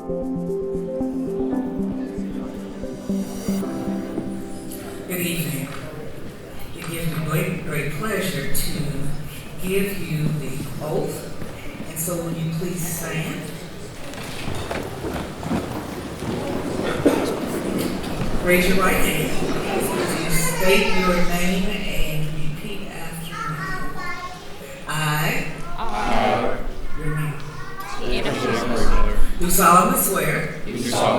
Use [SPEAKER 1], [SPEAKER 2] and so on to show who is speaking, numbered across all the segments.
[SPEAKER 1] Good evening. It gives me great pleasure to give you the oath. And so will you please stand? Raise your right hand. You state your name and repeat after me. I. Your name. Do solemnly swear. That I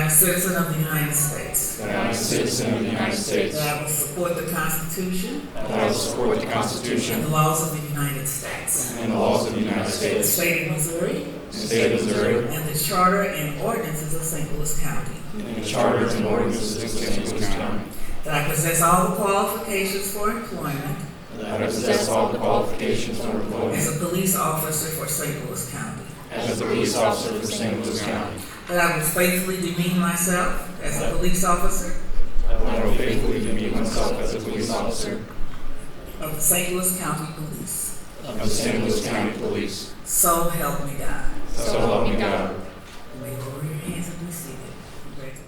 [SPEAKER 1] am a citizen of the United States. That I will support the Constitution. And the laws of the United States. The state of Missouri. And the charter and ordinances of St. Louis County. That I possess all the qualifications for employment. As a police officer for St. Louis County. That I will faithfully demean myself as a police officer. Of the St. Louis County Police. So help me God. You may lower your hands and be seated. Congratulations.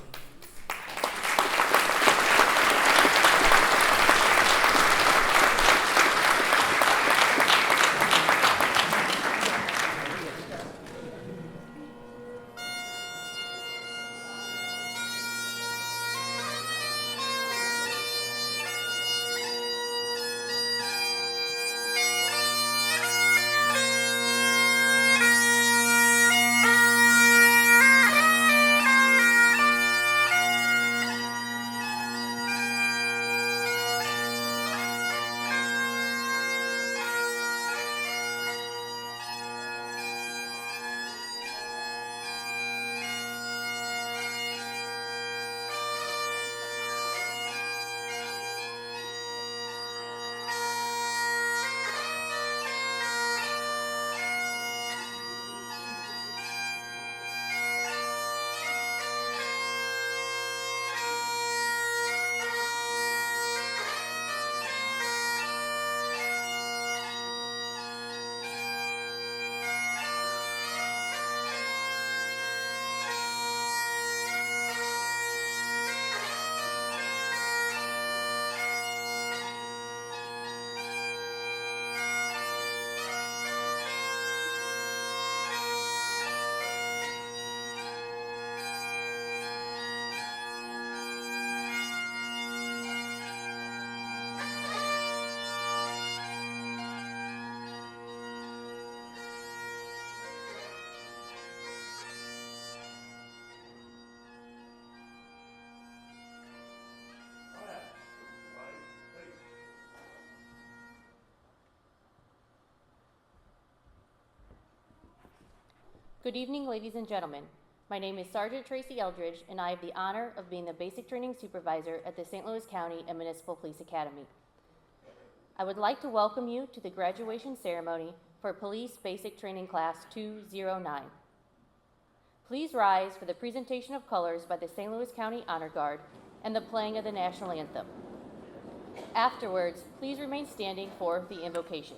[SPEAKER 2] Good evening, ladies and gentlemen. My name is Sergeant Tracy Eldridge, and I have the honor of being the Basic Training Supervisor at the St. Louis County and Municipal Police Academy. I would like to welcome you to the graduation ceremony for Police Basic Training Class 209. Please rise for the presentation of colors by the St. Louis County Honor Guard and the playing of the National Anthem. Afterwards, please remain standing for the invocation.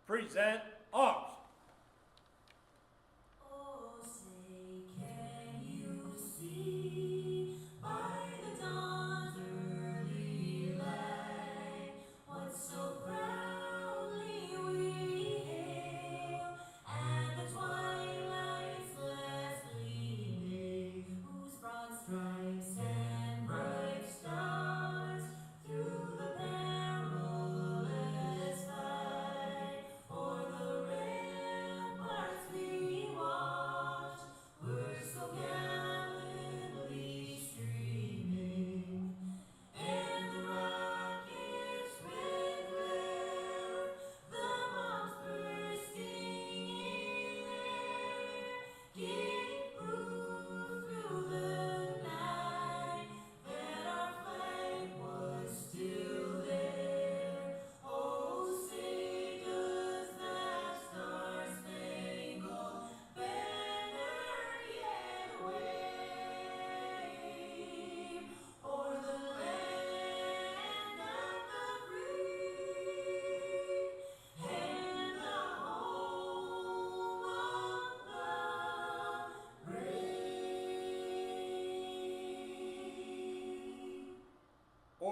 [SPEAKER 3] Present arms.
[SPEAKER 4] Oh, say, can you see by the dawn's early light what so proudly we hail, and the twilight's last gleaming, whose broad stripes and bright stars through the perilous fight o'er the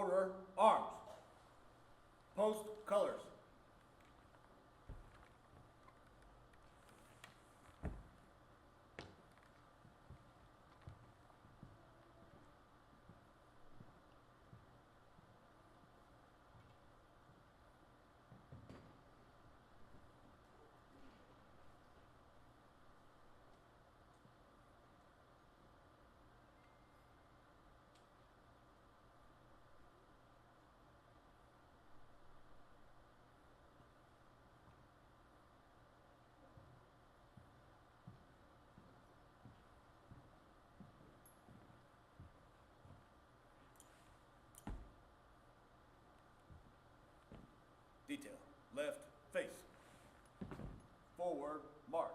[SPEAKER 3] Order arms. Post colors. Detail, left face. Forward march.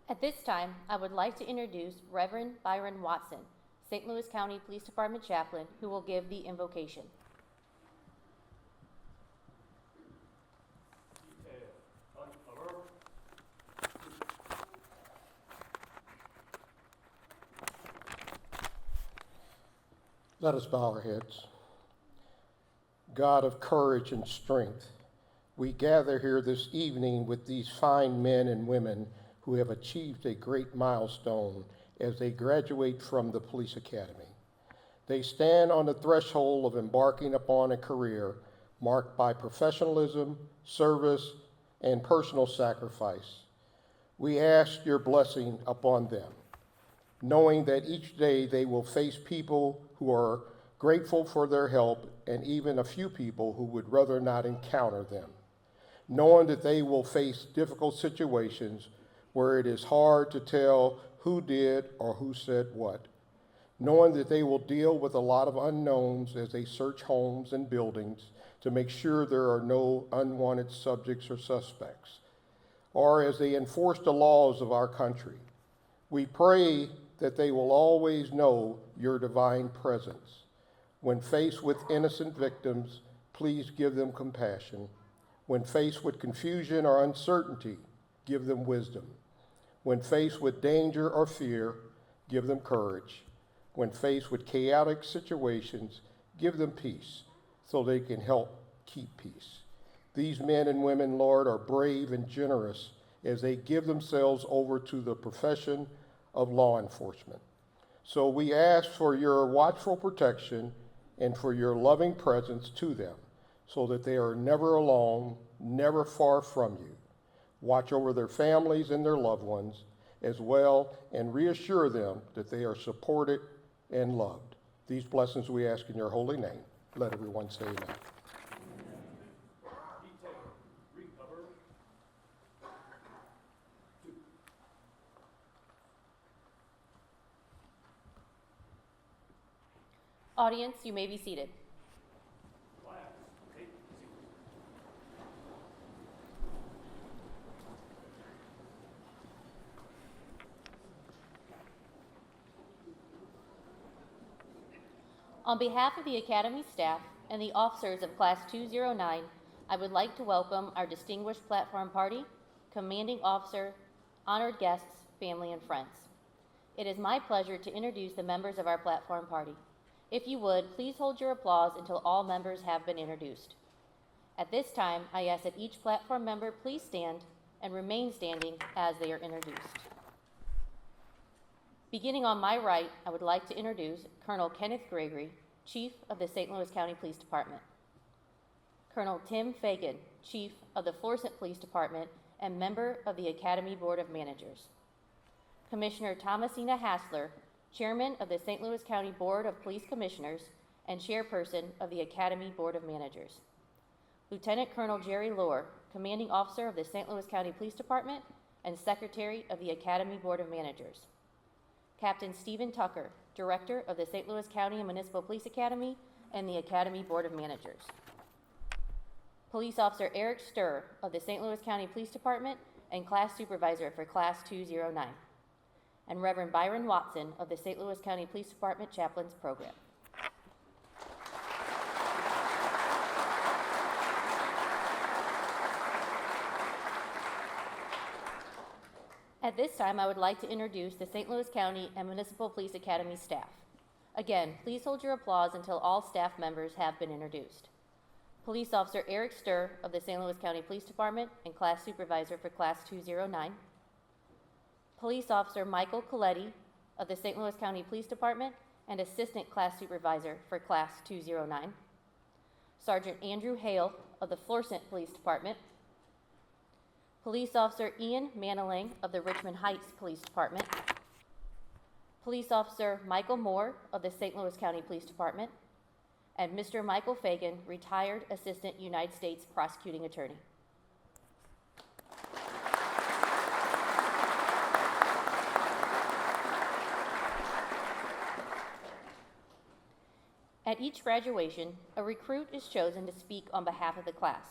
[SPEAKER 2] At this time, I would like to introduce Reverend Byron Watson, St. Louis County Police Department Chaplain, who will give the invocation.
[SPEAKER 5] Let us bow our heads. God of courage and strength, we gather here this evening with these fine men and women who have achieved a great milestone as they graduate from the police academy. They stand on the threshold of embarking upon a career marked by professionalism, service, and personal sacrifice. We ask your blessing upon them, knowing that each day they will face people who are grateful for their help and even a few people who would rather not encounter them, knowing that they will face difficult situations where it is hard to tell who did or who said what, knowing that they will deal with a lot of unknowns as they search homes and buildings to make sure there are no unwanted subjects or suspects, or as they enforce the laws of our country. We pray that they will always know your divine presence. When faced with innocent victims, please give them compassion. When faced with confusion or uncertainty, give them wisdom. When faced with danger or fear, give them courage. When faced with chaotic situations, give them peace so they can help keep peace. These men and women, Lord, are brave and generous as they give themselves over to the profession of law enforcement. So we ask for your watchful protection and for your loving presence to them so that they are never alone, never far from you. Watch over their families and their loved ones as well and reassure them that they are supported and loved. These blessings we ask in your holy name. Let everyone say amen.
[SPEAKER 2] Audience, you may be seated. On behalf of the Academy staff and the officers of Class 209, I would like to welcome our distinguished platform party, commanding officer, honored guests, family, and friends. It is my pleasure to introduce the members of our platform party. If you would, please hold your applause until all members have been introduced. At this time, I ask that each platform member please stand and remain standing as they are introduced. Beginning on my right, I would like to introduce Colonel Kenneth Gregory, Chief of the St. Louis County Police Department. Colonel Tim Fagan, Chief of the Florissant Police Department and member of the Academy Board of Managers. Commissioner Thomasina Hassler, Chairman of the St. Louis County Board of Police Commissioners and Chairperson of the Academy Board of Managers. Lieutenant Colonel Jerry Lohr, Commanding Officer of the St. Louis County Police Department and Secretary of the Academy Board of Managers. Captain Stephen Tucker, Director of the St. Louis County Municipal Police Academy and the Academy Board of Managers. Police Officer Eric Sturr of the St. Louis County Police Department and Class Supervisor for Class 209. And Reverend Byron Watson of the St. Louis County Police Department Chaplains Program. At this time, I would like to introduce the St. Louis County and Municipal Police Academy staff. Again, please hold your applause until all staff members have been introduced. Police Officer Eric Sturr of the St. Louis County Police Department and Class Supervisor for Class 209. Police Officer Michael Coletti of the St. Louis County Police Department and Assistant Class Supervisor for Class 209. Sergeant Andrew Hale of the Florissant Police Department. Police Officer Ian Maniling of the Richmond Heights Police Department. Police Officer Michael Moore of the St. Louis County Police Department. And Mr. Michael Fagan, retired Assistant United States Prosecuting Attorney. At each graduation, a recruit is chosen to speak on behalf of the class.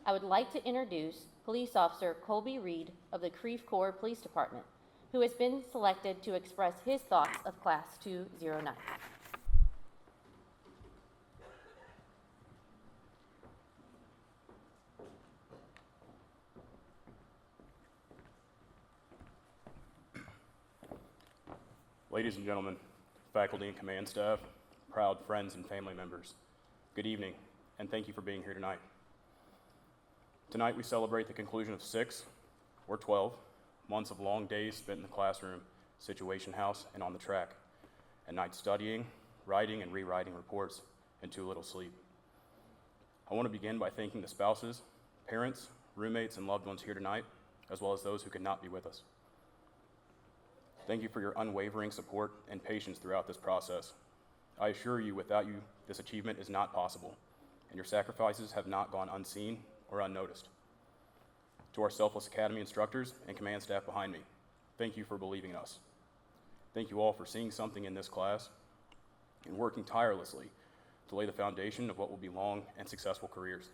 [SPEAKER 2] I would like to introduce Police Officer Colby Reed of the Creve Coeur Police Department, who has been selected to express his thoughts of Class 209.
[SPEAKER 6] Ladies and gentlemen, faculty and command staff, proud friends and family members, good evening, and thank you for being here tonight. Tonight we celebrate the conclusion of 6 or 12 months of long days spent in the classroom, situation house, and on the track, at night studying, writing and rewriting reports, and too little sleep. I want to begin by thanking the spouses, parents, roommates, and loved ones here tonight, as well as those who could not be with us. Thank you for your unwavering support and patience throughout this process. I assure you, without you, this achievement is not possible, and your sacrifices have not gone unseen or unnoticed. To our Selfless Academy instructors and command staff behind me, thank you for believing in us. Thank you all for seeing something in this class and working tirelessly to lay the foundation of what will be long and successful careers.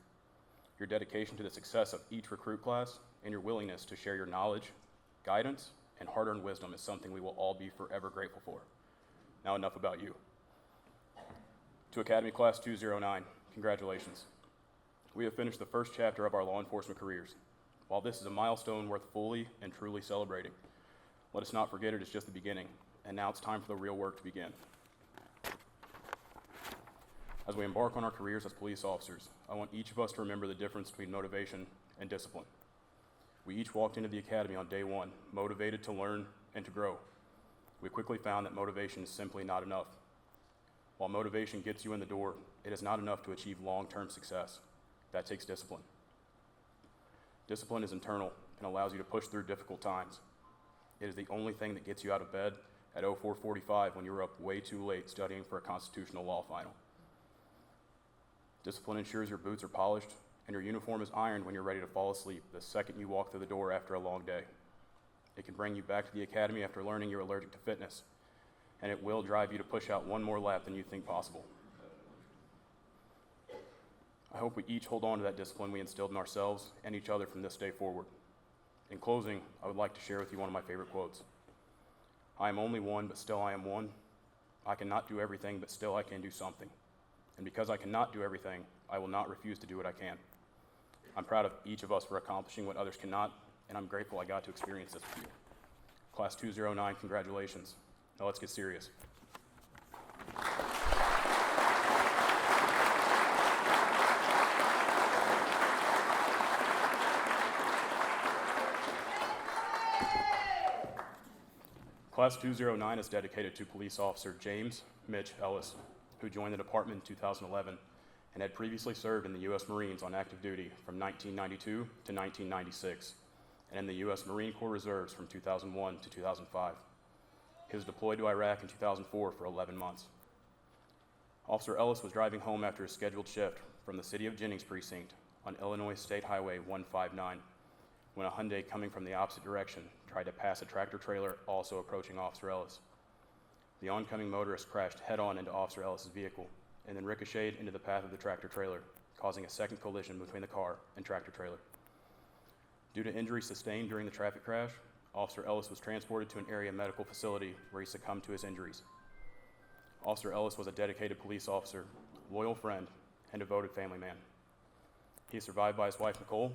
[SPEAKER 6] Your dedication to the success of each recruit class and your willingness to share your knowledge, guidance, and hard-earned wisdom is something we will all be forever grateful for. Now enough about you. To Academy Class 209, congratulations. We have finished the first chapter of our law enforcement careers. While this is a milestone worth fully and truly celebrating, let us not forget it is just the beginning, and now it's time for the real work to begin. As we embark on our careers as police officers, I want each of us to remember the difference between motivation and discipline. We each walked into the academy on day one, motivated to learn and to grow. We quickly found that motivation is simply not enough. While motivation gets you in the door, it is not enough to achieve long-term success. That takes discipline. Discipline is internal and allows you to push through difficult times. It is the only thing that gets you out of bed at 04:45 when you're up way too late studying for a constitutional law final. Discipline ensures your boots are polished and your uniform is ironed when you're ready to fall asleep the second you walk through the door after a long day. It can bring you back to the academy after learning you're allergic to fitness, and it will drive you to push out one more lap than you think possible. I hope we each hold on to that discipline we instilled in ourselves and each other from this day forward. In closing, I would like to share with you one of my favorite quotes. I am only one, but still I am one. I cannot do everything, but still I can do something. And because I cannot do everything, I will not refuse to do what I can. I'm proud of each of us for accomplishing what others cannot, and I'm grateful I got to experience this with you. Class 209, congratulations. Now let's get serious. Class 209 is dedicated to Police Officer James Mitch Ellis, who joined the department in 2011 and had previously served in the U.S. Marines on active duty from 1992 to 1996, and in the U.S. Marine Corps Reserves from 2001 to 2005. He was deployed to Iraq in 2004 for 11 months. Officer Ellis was driving home after a scheduled shift from the City of Jennings precinct on Illinois State Highway 159 when a Hyundai coming from the opposite direction tried to pass a tractor trailer also approaching Officer Ellis. The oncoming motorist crashed head-on into Officer Ellis's vehicle and then ricocheted into the path of the tractor trailer, causing a second collision between the car and tractor trailer. Due to injuries sustained during the traffic crash, Officer Ellis was transported to an area medical facility where he succumbed to his injuries. Officer Ellis was a dedicated police officer, loyal friend, and devoted family man. He is survived by his wife, Nicole,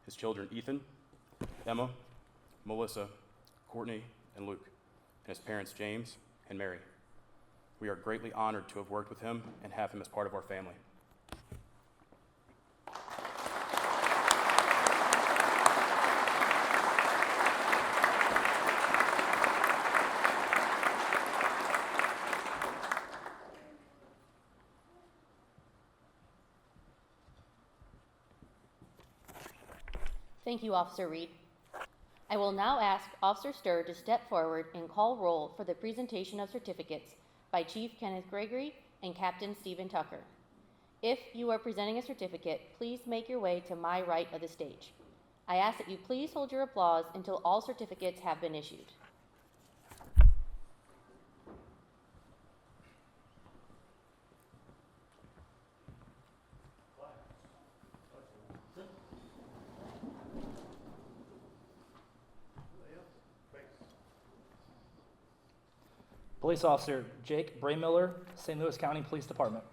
[SPEAKER 6] his children, Ethan, Emma, Melissa, Courtney, and Luke, and his parents James and Mary. We are greatly honored to have worked with him and have him as part of our family.
[SPEAKER 2] Thank you, Officer Reed. I will now ask Officer Sturr to step forward and call roll for the presentation of certificates by Chief Kenneth Gregory and Captain Stephen Tucker. If you are presenting a certificate, please make your way to my right of the stage. I ask that you please hold your applause until all certificates have been issued.
[SPEAKER 7] Police Officer Jake Braymiller, St. Louis County Police Department.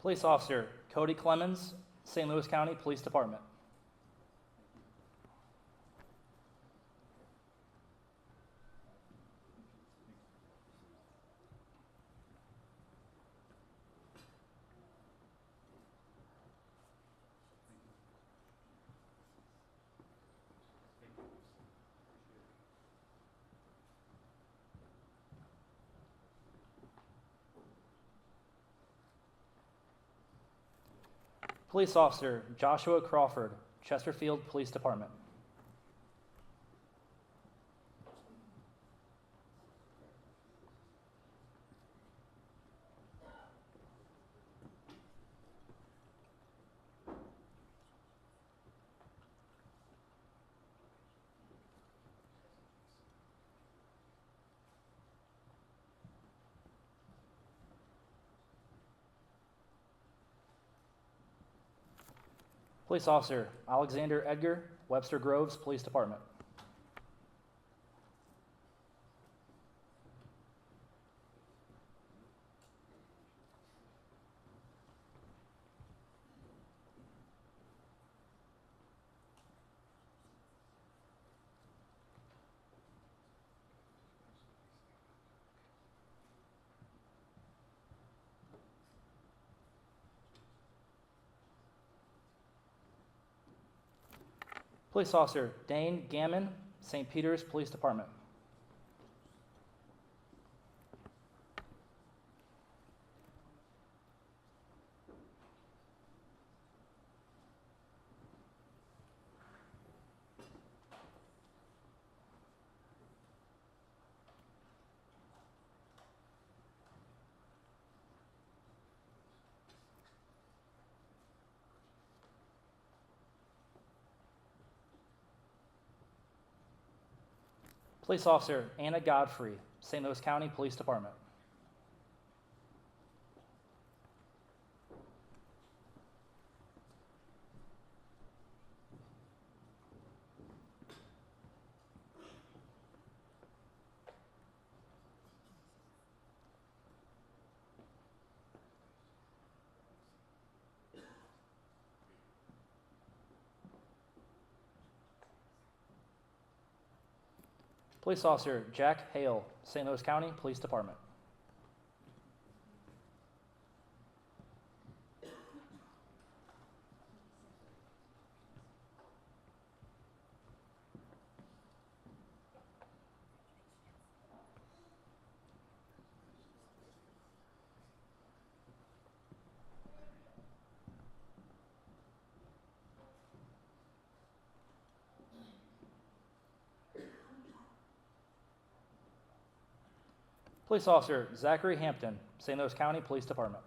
[SPEAKER 7] Police Officer Cody Clemens, St. Louis County Police Department. Police Officer Joshua Crawford, Chesterfield Police Department. Police Officer Alexander Edgar, Webster Groves Police Department. Police Officer Dane Gammon, St. Peter's Police Department. Police Officer Anna Godfrey, St. Louis County Police Department. Police Officer Jack Hale, St. Louis County Police Department. Police Officer Zachary Hampton, St. Louis County Police Department.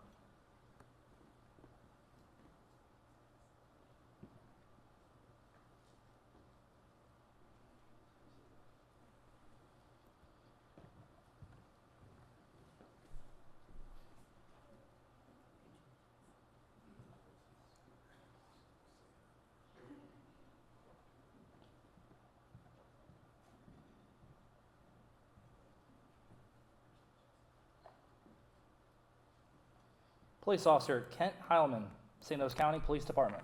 [SPEAKER 7] Police Officer Kent Heilman, St. Louis County Police Department.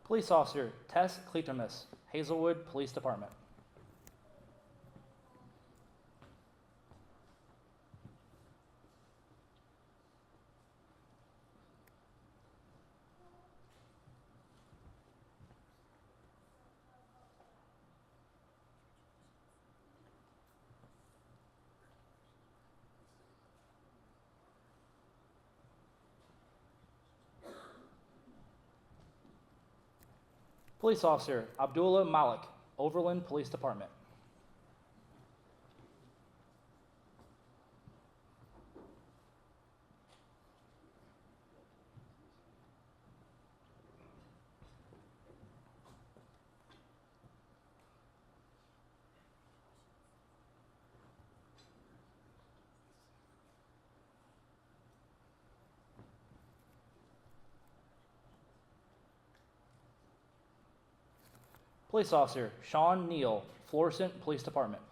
[SPEAKER 7] Police Officer Tess Cleetomus, Hazelwood Police Department. Police Officer Abdullah Malik, Overland Police Department. Police Officer Sean Neal, Florissant Police Department.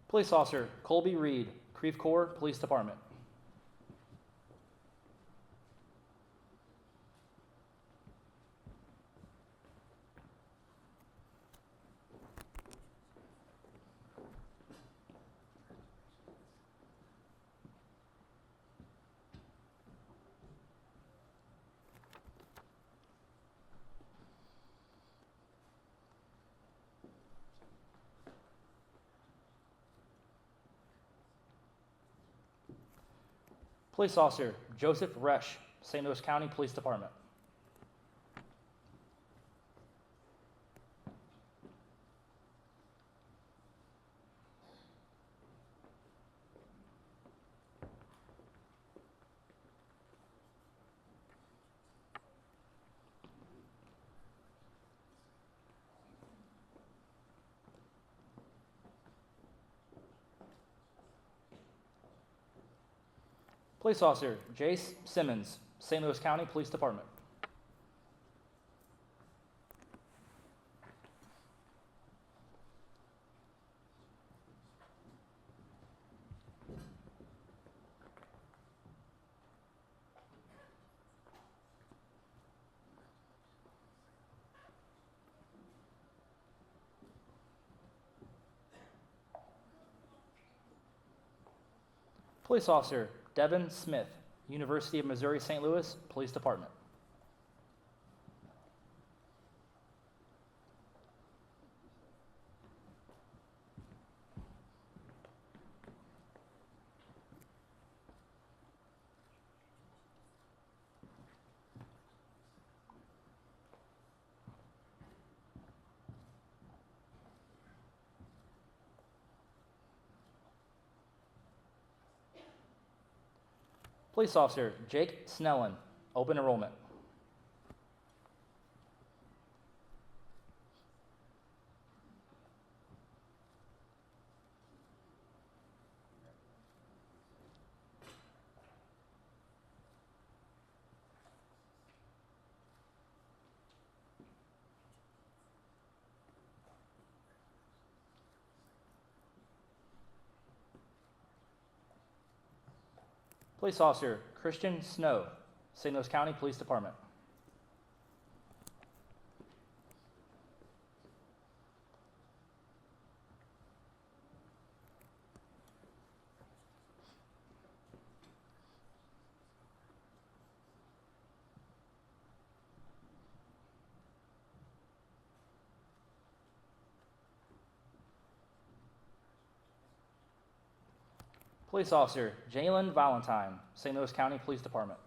[SPEAKER 7] Police Officer Colby Reed, Creve Coeur Police Department. Police Officer Joseph Resch, St. Louis County Police Department. Police Officer Jace Simmons, St. Louis County Police Department. Police Officer Devin Smith, University of Missouri St. Louis Police Department. Police Officer Jake Snellen, Open Enrollment. Police Officer Christian Snow, St. Louis County Police Department. Police Officer Jalen Valentine, St. Louis County Police Department.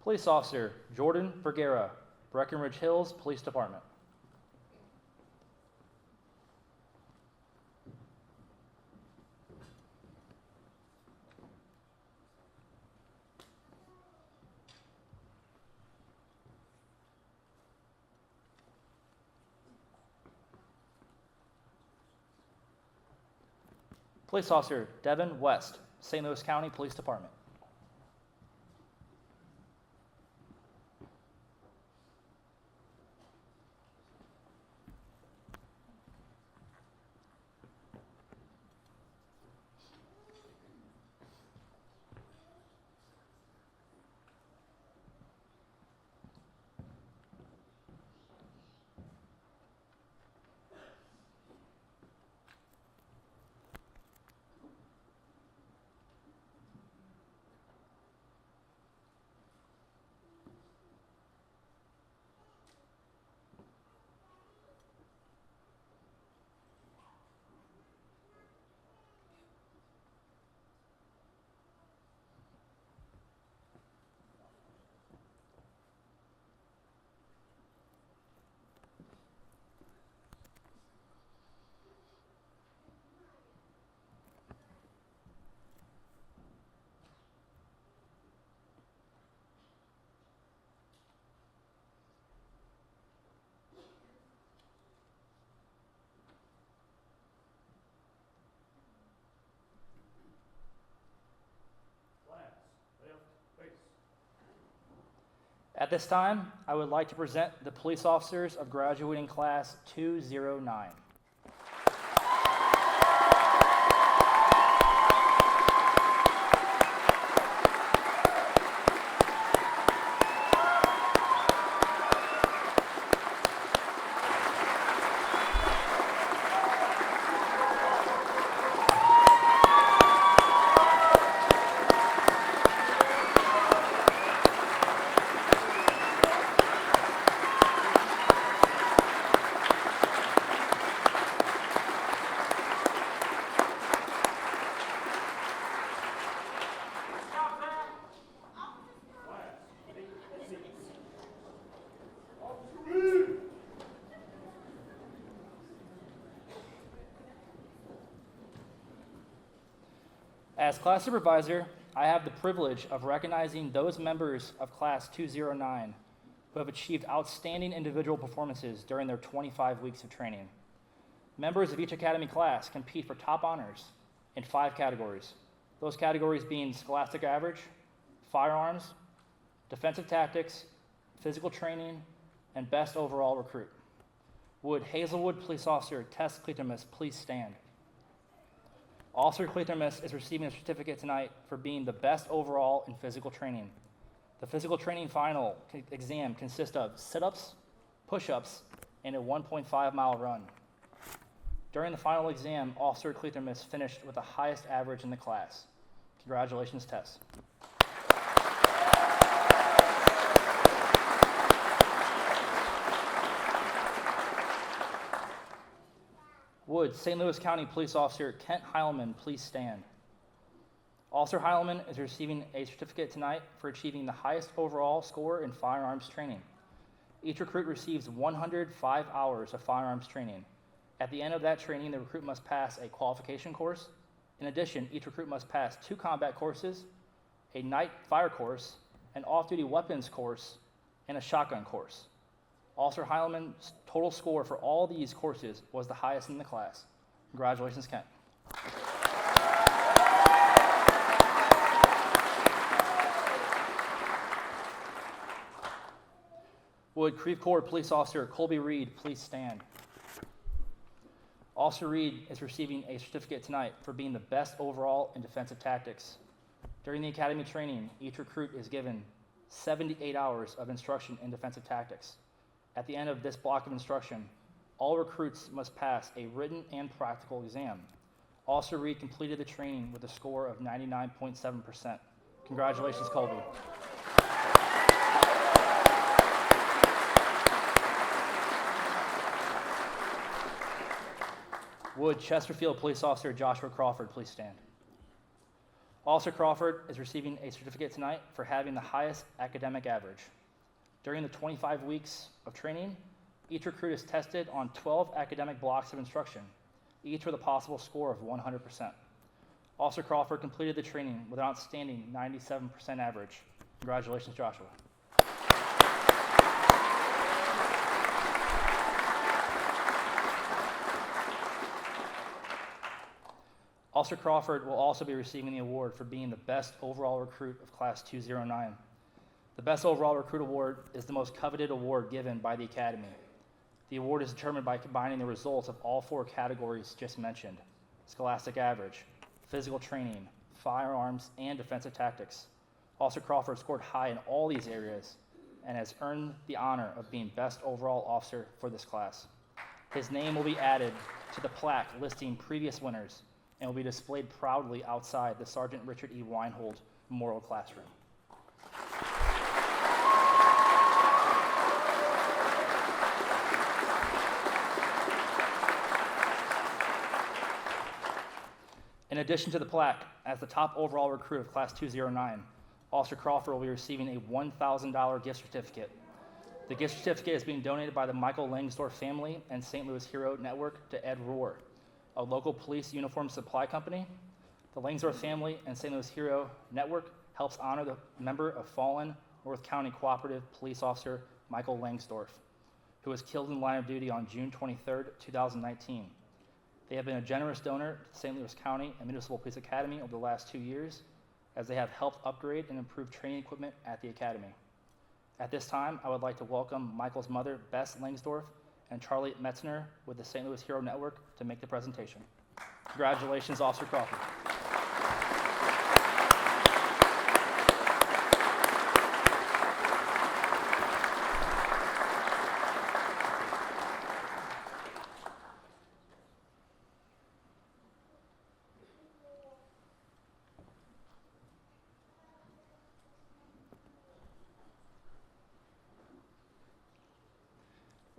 [SPEAKER 7] Police Officer Jordan Vergara, Breckenridge Hills Police Department. Police Officer Devin West, St. Louis County Police Department. At this time, I would like to present the police officers of graduating class 209. As class supervisor, I have the privilege of recognizing those members of class 209 who have achieved outstanding individual performances during their 25 weeks of training. Members of each academy class compete for top honors in 5 categories. Those categories being scholastic average, firearms, defensive tactics, physical training, and best overall recruit. Would Hazelwood Police Officer Tess Cletermus please stand? Officer Cletermus is receiving a certificate tonight for being the best overall in physical training. The physical training final exam consists of sit-ups, push-ups, and a 1.5-mile run. During the final exam, Officer Cletermus finished with the highest average in the class. Congratulations, Tess. Would St. Louis County Police Officer Kent Heilman please stand? Officer Heilman is receiving a certificate tonight for achieving the highest overall score in firearms training. Each recruit receives 105 hours of firearms training. At the end of that training, the recruit must pass a qualification course. In addition, each recruit must pass 2 combat courses, a night fire course, an off-duty weapons course, and a shotgun course. Officer Heilman's total score for all these courses was the highest in the class. Congratulations, Kent. Would Creve Coeur Police Officer Colby Reed please stand? Officer Reed is receiving a certificate tonight for being the best overall in defensive tactics. During the academy training, each recruit is given 78 hours of instruction in defensive tactics. At the end of this block of instruction, all recruits must pass a written and practical exam. Officer Reed completed the training with a score of 99.7%. Congratulations, Colby. Would Chesterfield Police Officer Joshua Crawford please stand? Officer Crawford is receiving a certificate tonight for having the highest academic average. During the 25 weeks of training, each recruit is tested on 12 academic blocks of instruction, each with a possible score of 100%. Officer Crawford completed the training with an outstanding 97% average. Congratulations, Joshua. Officer Crawford will also be receiving the award for being the best overall recruit of Class 209. The Best Overall Recruit Award is the most coveted award given by the Academy. The award is determined by combining the results of all 4 categories just mentioned: scholastic average, physical training, firearms, and defensive tactics. Officer Crawford scored high in all these areas and has earned the honor of being best overall officer for this class. His name will be added to the plaque listing previous winners and will be displayed proudly outside the Sergeant Richard E. Weinhold Memorial Classroom. In addition to the plaque, as the top overall recruit of Class 209, Officer Crawford will be receiving a $1,000 gift certificate. The gift certificate is being donated by the Michael Langsdorff family and St. Louis Hero Network to Ed Rohr, a local police uniform supply company. The Langsdorff family and St. Louis Hero Network helps honor the member of fallen North County Cooperative Police Officer Michael Langsdorff, who was killed in the line of duty on June 23, 2019. They have been a generous donor to St. Louis County and Municipal Police Academy over the last 2 years, as they have helped upgrade and improve training equipment at the Academy. At this time, I would like to welcome Michael's mother, Bess Langsdorff, and Charlie Metzner with the St. Louis Hero Network to make the presentation. Congratulations, Officer Crawford.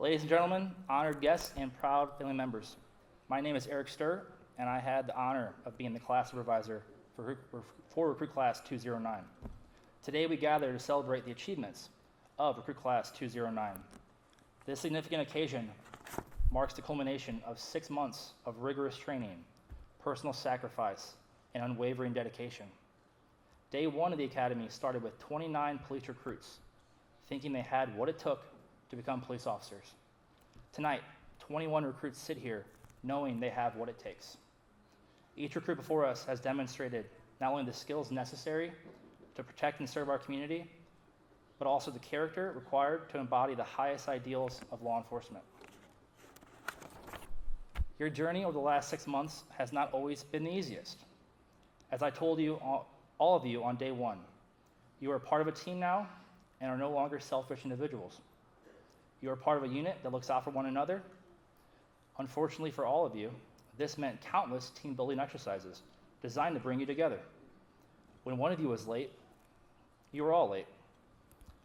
[SPEAKER 7] Ladies and gentlemen, honored guests, and proud family members, my name is Eric Sturr, and I had the honor of being the class supervisor for Recruit Class 209. Today we gather to celebrate the achievements of Recruit Class 209. This significant occasion marks the culmination of 6 months of rigorous training, personal sacrifice, and unwavering dedication. Day 1 of the Academy started with 29 police recruits, thinking they had what it took to become police officers. Tonight, 21 recruits sit here knowing they have what it takes. Each recruit before us has demonstrated not only the skills necessary to protect and serve our community, but also the character required to embody the highest ideals of law enforcement. Your journey over the last 6 months has not always been the easiest. As I told you, all of you on day 1, you are part of a team now and are no longer selfish individuals. You are part of a unit that looks out for one another. Unfortunately for all of you, this meant countless team building exercises designed to bring you together. When one of you was late, you were all late.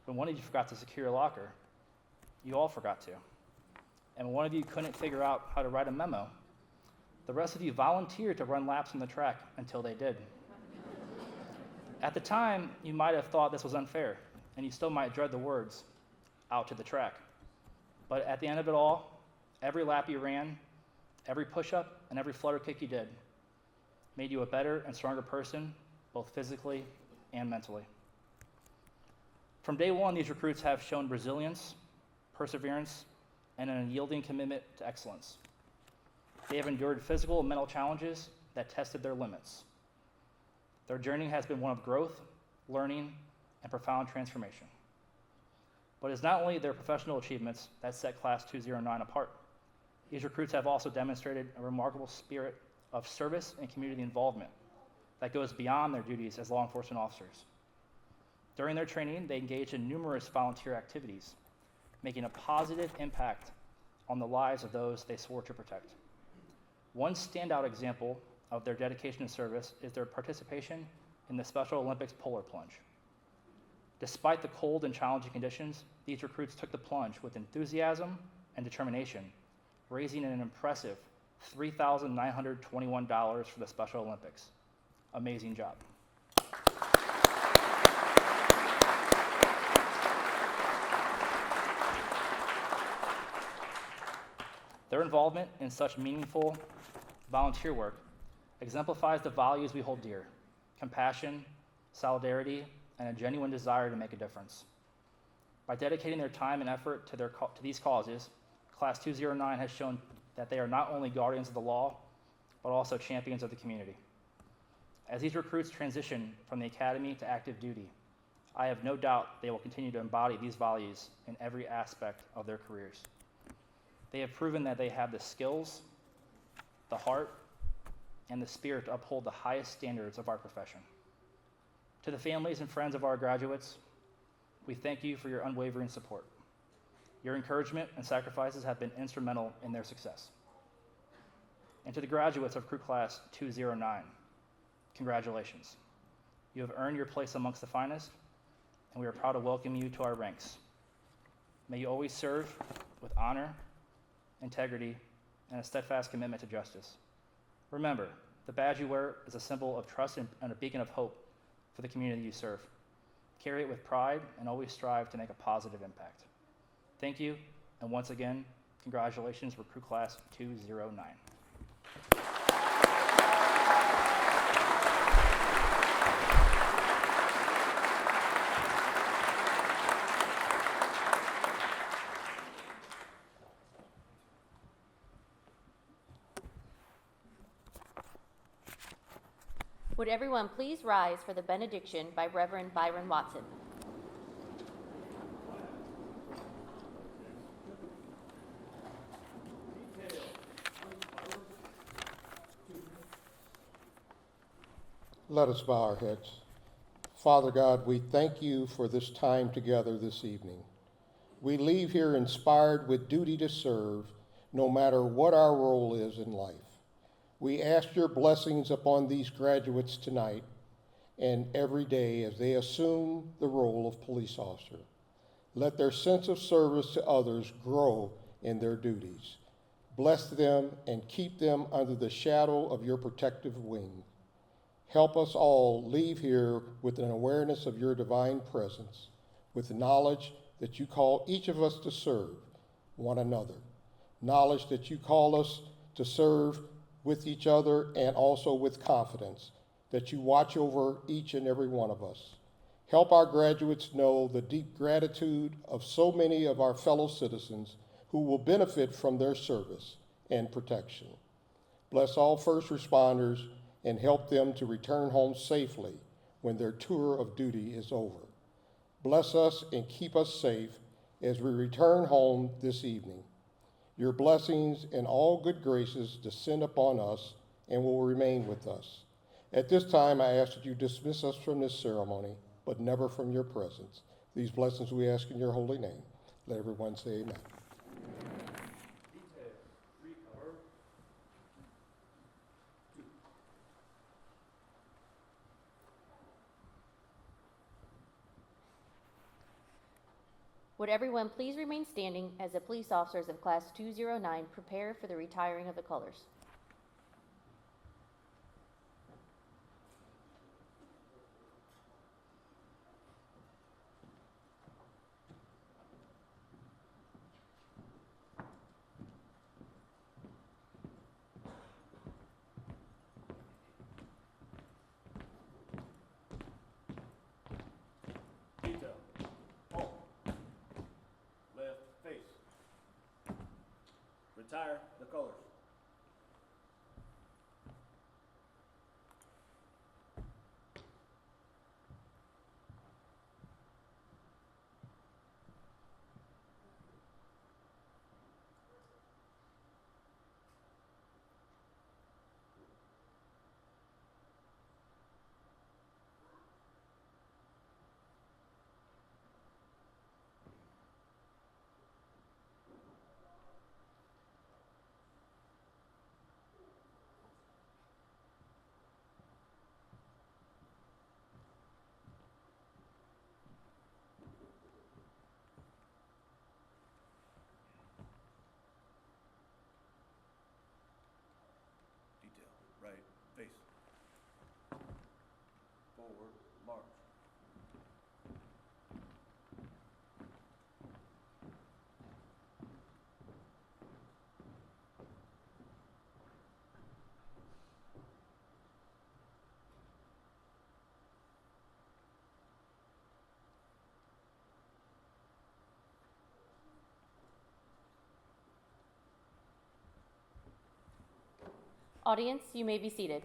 [SPEAKER 7] When one of you forgot to secure your locker, you all forgot to. And when one of you couldn't figure out how to write a memo, the rest of you volunteered to run laps on the track until they did. At the time, you might have thought this was unfair, and you still might dread the words, "out to the track." But at the end of it all, every lap you ran, every push-up, and every flutter kick you did made you a better and stronger person, both physically and mentally. From day 1, these recruits have shown resilience, perseverance, and an unyielding commitment to excellence. They have endured physical and mental challenges that tested their limits. Their journey has been one of growth, learning, and profound transformation. But it's not only their professional achievements that set Class 209 apart. These recruits have also demonstrated a remarkable spirit of service and community involvement that goes beyond their duties as law enforcement officers. During their training, they engaged in numerous volunteer activities, making a positive impact on the lives of those they swore to protect. One standout example of their dedication and service is their participation in the Special Olympics polar plunge. Despite the cold and challenging conditions, these recruits took the plunge with enthusiasm and determination, raising an impressive $3,921 for the Special Olympics. Amazing job. Their involvement in such meaningful volunteer work exemplifies the values we hold dear: compassion, solidarity, and a genuine desire to make a difference. By dedicating their time and effort to these causes, Class 209 has shown that they are not only guardians of the law, but also champions of the community. As these recruits transition from the academy to active duty, I have no doubt they will continue to embody these values in every aspect of their careers. They have proven that they have the skills, the heart, and the spirit to uphold the highest standards of our profession. To the families and friends of our graduates, we thank you for your unwavering support. Your encouragement and sacrifices have been instrumental in their success. And to the graduates of Crew Class 209, congratulations. You have earned your place amongst the finest, and we are proud to welcome you to our ranks. May you always serve with honor, integrity, and a steadfast commitment to justice. Remember, the badge you wear is a symbol of trust and a beacon of hope for the community you serve. Carry it with pride and always strive to make a positive impact. Thank you, and once again, congratulations, Recruit Class 209.
[SPEAKER 2] Would everyone please rise for the benediction by Reverend Byron Watson?
[SPEAKER 5] Let us bow our heads. Father God, we thank you for this time together this evening. We leave here inspired with duty to serve, no matter what our role is in life. We ask your blessings upon these graduates tonight and every day as they assume the role of police officer. Let their sense of service to others grow in their duties. Bless them and keep them under the shadow of your protective wing. Help us all leave here with an awareness of your divine presence, with the knowledge that you call each of us to serve one another, knowledge that you call us to serve with each other and also with confidence, that you watch over each and every one of us. Help our graduates know the deep gratitude of so many of our fellow citizens who will benefit from their service and protection. Bless all first responders and help them to return home safely when their tour of duty is over. Bless us and keep us safe as we return home this evening. Your blessings and all good graces descend upon us and will remain with us. At this time, I ask that you dismiss us from this ceremony, but never from your presence. These blessings we ask in your holy name. Let everyone say amen.
[SPEAKER 2] Would everyone please remain standing as the police officers of Class 209 prepare for the retiring of the colors?
[SPEAKER 3] Detail. Halt. Left face. Retire the colors.
[SPEAKER 2] Audience, you may be seated.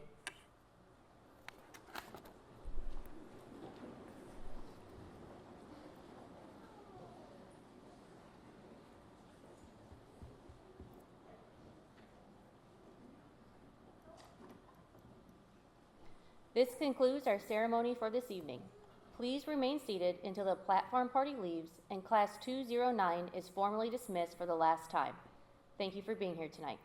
[SPEAKER 2] This concludes our ceremony for this evening. Please remain seated until the platform party leaves and Class 209 is formally dismissed for the last time. Thank you for being here tonight.